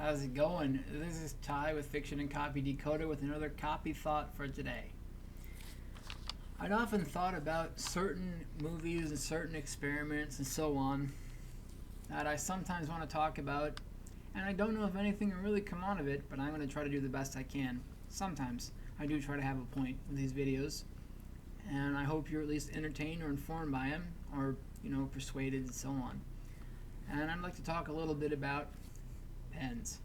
How's it going? This is Ty with Fiction and Copy Decoder with another copy thought for today. I'd often thought about certain movies and certain experiments and so on that I sometimes want to talk about, and I don't know if anything will really come out of it, but I'm going to try to do the best I can. Sometimes I do try to have a point with these videos, and I hope you're at least entertained or informed by them, or persuaded and so on. And I'd like to talk a little bit about pens,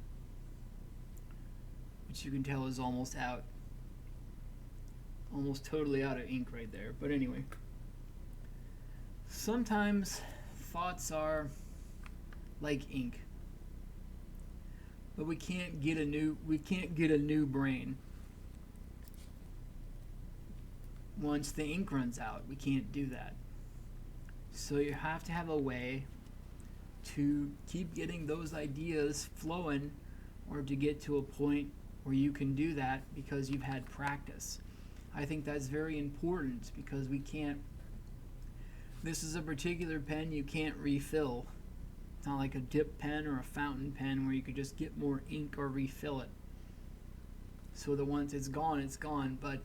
which you can tell is almost totally out of ink right there. But anyway, sometimes thoughts are like ink, but we can't get a new brain. Once the ink runs out, we can't do that. So you have to have a way to keep getting those ideas flowing, or to get to a point where you can do that because you've had practice. I think that's very important because this is a particular pen you can't refill. It's not like a dip pen or a fountain pen where you could just get more ink or refill it. So that once it's gone. But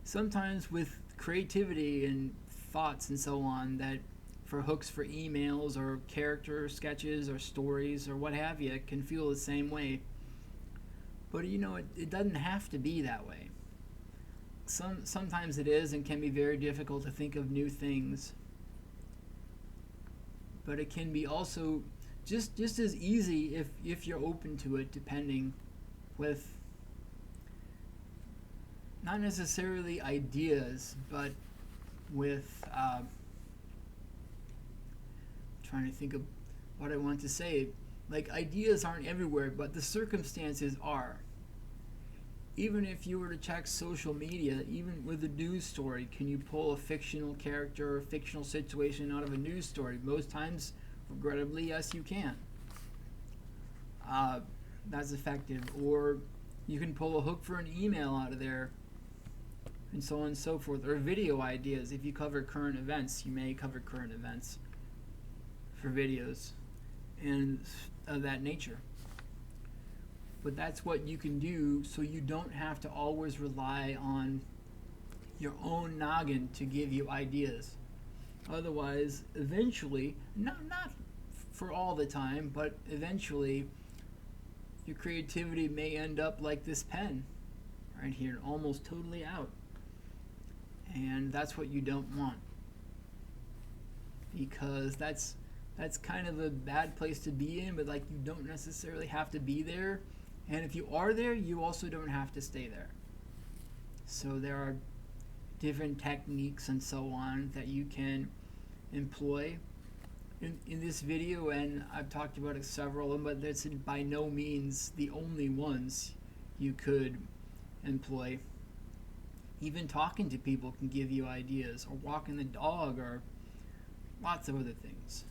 sometimes with creativity and thoughts and so on, that for hooks for emails or character sketches or stories or what have you, it can feel the same way. But it doesn't have to be that way. Sometimes it is and can be very difficult to think of new things. But it can be also just as easy if you're open to it, depending with not necessarily ideas, but with trying to think of what I want to say. Like, ideas aren't everywhere, but the circumstances are. Even if you were to check social media, even with a news story, can you pull a fictional character or a fictional situation out of a news story? Most times, regrettably, yes, you can. That's effective. Or you can pull a hook for an email out of there, and so on and so forth. Or video ideas. If you cover current events, you may cover current events for videos and of that nature. But that's what you can do, so you don't have to always rely on your own noggin to give you ideas. Otherwise, eventually, not for all the time, but eventually, your creativity may end up like this pen right here, almost totally out. And that's what you don't want, because that's kind of a bad place to be in, but you don't necessarily have to be there. And if you are there, you also don't have to stay there. So there are different techniques and so on that you can employ in this video, and I've talked about several of them, but that's by no means the only ones you could employ. Even talking to people can give you ideas, or walking the dog, or lots of other things.